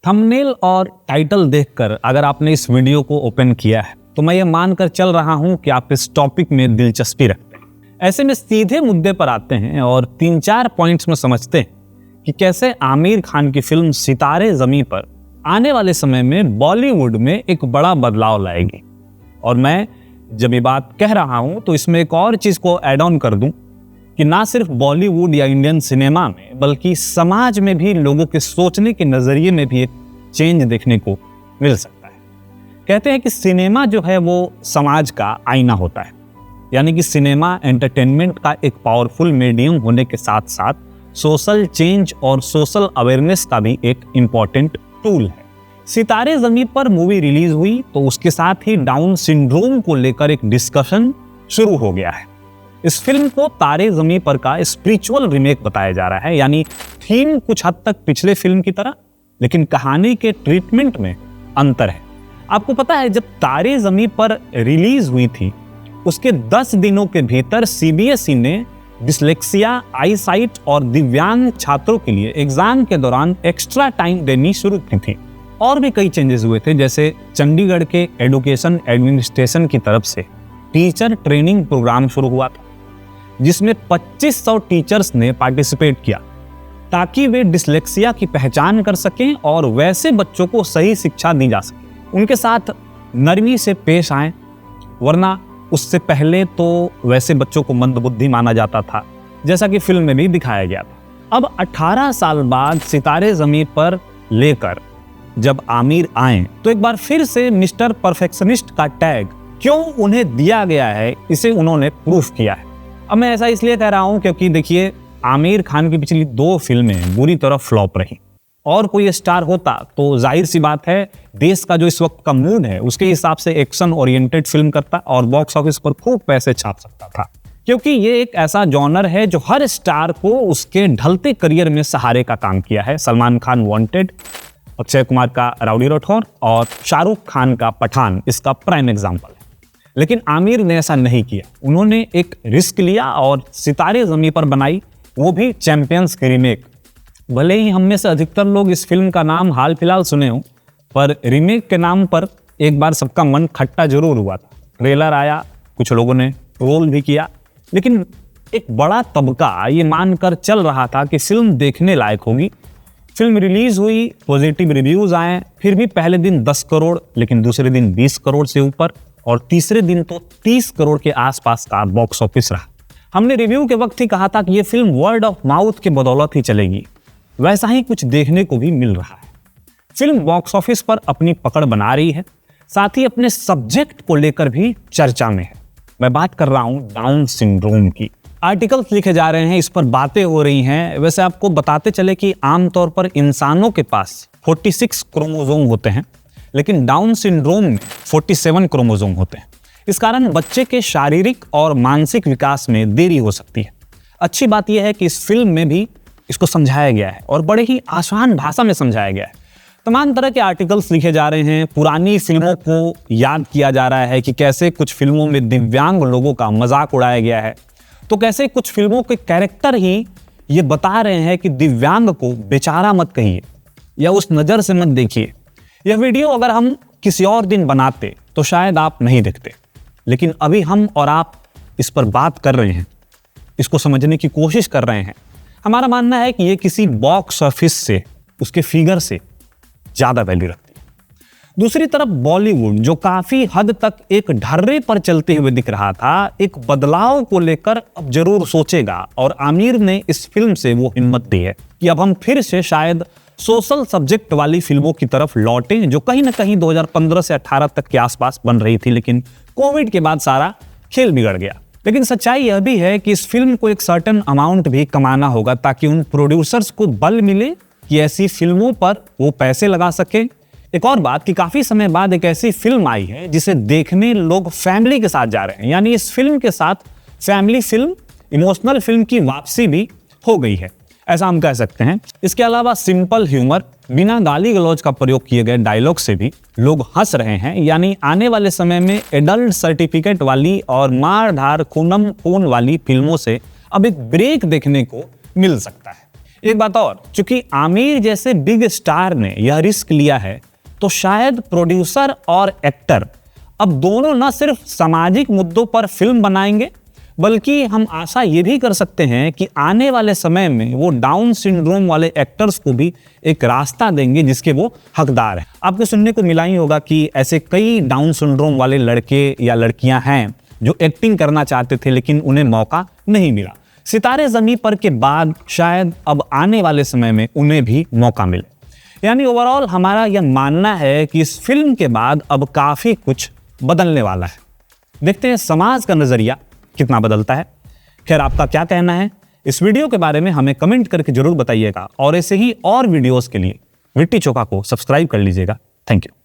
Thumbnail और title देखकर अगर आपने इस वीडियो को ओपन किया है तो मैं ये मानकर चल रहा हूं कि आप इस टॉपिक में दिलचस्पी रखते हैं। ऐसे में सीधे मुद्दे पर आते हैं और 3-4 पॉइंट्स में समझते हैं कि कैसे आमिर खान की फिल्म सितारे ज़मीं पर आने वाले समय में बॉलीवुड में एक बड़ा बदलाव लाएगी। और मैं जब ये बात कह रहा हूं तो इसमें एक और चीज़ को ऐड ऑन कर दूं कि ना सिर्फ बॉलीवुड या इंडियन सिनेमा में बल्कि समाज में भी लोगों के सोचने के नज़रिए में भी एक चेंज देखने को मिल सकता है। कहते हैं कि सिनेमा जो है वो समाज का आईना होता है, यानी कि सिनेमा एंटरटेनमेंट का एक पावरफुल मीडियम होने के साथ साथ सोशल चेंज और सोशल अवेयरनेस का भी एक इम्पॉर्टेंट टूल है। सितारे ज़मीं पर मूवी रिलीज हुई तो उसके साथ ही डाउन सिंड्रोम को लेकर एक डिस्कशन शुरू हो गया है। इस फिल्म को तारे ज़मीं पर का स्पिरिचुअल रीमेक बताया जा रहा है, यानी थीम कुछ हद तक पिछले फिल्म की तरह, लेकिन कहानी के ट्रीटमेंट में अंतर है। आपको पता है जब तारे ज़मीं पर रिलीज हुई थी उसके 10 दिनों के भीतर सीबीएसई ने डिसलेक्सिया, आईसाइट और दिव्यांग छात्रों के लिए एग्जाम के दौरान एक्स्ट्रा टाइम देनी शुरू की थी। और भी कई चेंजेस हुए थे, जैसे चंडीगढ़ के एजुकेशन एडमिनिस्ट्रेशन की तरफ से टीचर ट्रेनिंग प्रोग्राम शुरू हुआ था जिसमें 2500 टीचर्स ने पार्टिसिपेट किया ताकि वे डिसलेक्सिया की पहचान कर सकें और वैसे बच्चों को सही शिक्षा दी जा सके, उनके साथ नरमी से पेश आएं, वरना उससे पहले तो वैसे बच्चों को मंदबुद्धि माना जाता था, जैसा कि फिल्म में भी दिखाया गया था। अब 18 साल बाद सितारे ज़मीं पर लेकर जब आमिर आए तो एक बार फिर से मिस्टर परफेक्शनिस्ट का टैग क्यों उन्हें दिया गया है, इसे उन्होंने प्रूफ किया है। अब मैं ऐसा इसलिए कह रहा हूं क्योंकि देखिए, आमिर खान की पिछली 2 फिल्में बुरी तरह फ्लॉप रही और कोई स्टार होता तो जाहिर सी बात है देश का जो इस वक्त का मूड है उसके हिसाब से एक्शन ओरिएंटेड फिल्म करता और बॉक्स ऑफिस पर खूब पैसे छाप सकता था, क्योंकि ये एक ऐसा जॉनर है जो हर स्टार को उसके ढलते करियर में सहारे का काम किया है। सलमान खान वांटेड, अक्षय कुमार का राउडी राठौर और शाहरुख खान का पठान इसका प्राइम एग्जाम्पल है। लेकिन आमिर ने ऐसा नहीं किया, उन्होंने एक रिस्क लिया और सितारे ज़मीं पर बनाई, वो भी चैंपियंस की रीमेक। भले ही हम में से अधिकतर लोग इस फिल्म का नाम हाल फिलहाल सुने हो, पर रीमेक के नाम पर एक बार सबका मन खट्टा जरूर हुआ था। ट्रेलर आया, कुछ लोगों ने ट्रोल भी किया, लेकिन एक बड़ा तबका ये मानकर चल रहा था कि फिल्म देखने लायक होगी। फिल्म रिलीज हुई, पॉजिटिव रिव्यूज आए, फिर भी पहले दिन 10 करोड़, लेकिन दूसरे दिन 20 करोड़ से ऊपर और तीसरे दिन तो 30 करोड़ के आसपास का बॉक्स ऑफिस रहा। हमने रिव्यू के वक्त ही कहा था कि ये फिल्म वर्ड ऑफ माउथ के बदौलत ही चलेगी, वैसा ही कुछ देखने को भी मिल रहा है। फिल्म बॉक्स ऑफिस पर अपनी पकड़ बना रही है, साथ ही अपने सब्जेक्ट को लेकर भी चर्चा में है। मैं बात कर रहा हूं डाउन सिंड्रोम की। आर्टिकल्स लिखे जा रहे हैं, इस पर बातें हो रही हैं। वैसे आपको बताते चले कि आमतौर पर इंसानों के पास 46 क्रोमोसोम होते हैं, लेकिन डाउन सिंड्रोम में 47 क्रोमोसोम होते हैं। इस कारण बच्चे के शारीरिक और मानसिक विकास में देरी हो सकती है। अच्छी बात यह है कि इस फिल्म में भी इसको समझाया गया है और बड़े ही आसान भाषा में समझाया गया है। तमाम तरह के आर्टिकल्स लिखे जा रहे हैं, पुरानी फिल्मों को याद किया जा रहा है कि कैसे कुछ फिल्मों में दिव्यांग लोगों का मजाक उड़ाया गया है, तो कैसे कुछ फिल्मों के कैरेक्टर ही ये बता रहे हैं कि दिव्यांग को बेचारा मत कहिए या उस नज़र से मत देखिए। यह वीडियो अगर हम किसी और दिन बनाते तो शायद आप नहीं देखते, लेकिन अभी हम और आप इस पर बात कर रहे हैं, इसको समझने की कोशिश कर रहे हैं। हमारा मानना है कि ये किसी बॉक्स ऑफिस से, उसके फिगर से ज़्यादा वैल्यू रखती है। दूसरी तरफ बॉलीवुड, जो काफ़ी हद तक एक ढर्रे पर चलते हुए दिख रहा था, एक बदलाव को लेकर अब जरूर सोचेगा और आमिर ने इस फिल्म से वो हिम्मत दी है कि अब हम फिर से शायद सोशल सब्जेक्ट वाली फिल्मों की तरफ लौटें, जो कहीं ना कहीं 2015 से 18 तक के आसपास बन रही थी, लेकिन कोविड के बाद सारा खेल बिगड़ गया। लेकिन सच्चाई यह भी है कि इस फिल्म को एक सर्टेन अमाउंट भी कमाना होगा ताकि उन प्रोड्यूसर्स को बल मिले कि ऐसी फिल्मों पर वो पैसे लगा सके। एक और बात कि काफी समय बाद एक ऐसी फिल्म आई है जिसे देखने लोग फैमिली के साथ जा रहे हैं, यानी इस फिल्म के साथ फैमिली फिल्म, इमोशनल फिल्म की वापसी भी हो गई है, ऐसा हम कह सकते हैं। इसके अलावा सिंपल ह्यूमर, बिना गाली गलौज का प्रयोग किए गए डायलॉग से भी लोग हंस रहे हैं, यानी आने वाले समय में एडल्ट सर्टिफिकेट वाली और मार धार खूनम खून वाली फिल्मों से अब एक ब्रेक देखने को मिल सकता है। एक बात और, चूंकि आमिर जैसे बिग स्टार ने यह रिस्क लिया है, तो शायद प्रोड्यूसर और एक्टर अब दोनों न सिर्फ सामाजिक मुद्दों पर फिल्म बनाएंगे, बल्कि हम आशा ये भी कर सकते हैं कि आने वाले समय में वो डाउन सिंड्रोम वाले एक्टर्स को भी एक रास्ता देंगे जिसके वो हकदार हैं। आपको सुनने को मिला ही होगा कि ऐसे कई डाउन सिंड्रोम वाले लड़के या लड़कियां हैं जो एक्टिंग करना चाहते थे लेकिन उन्हें मौका नहीं मिला। सितारे ज़मीं पर के बाद शायद अब आने वाले समय में उन्हें भी मौका मिले। यानी ओवरऑल हमारा यह मानना है कि इस फिल्म के बाद अब काफ़ी कुछ बदलने वाला है। देखते हैं समाज का नज़रिया कितना बदलता है। खैर, आपका क्या कहना है इस वीडियो के बारे में हमें कमेंट करके जरूर बताइएगा, और ऐसे ही और वीडियोस के लिए लिट्टी चोखा को सब्सक्राइब कर लीजिएगा। Thank you.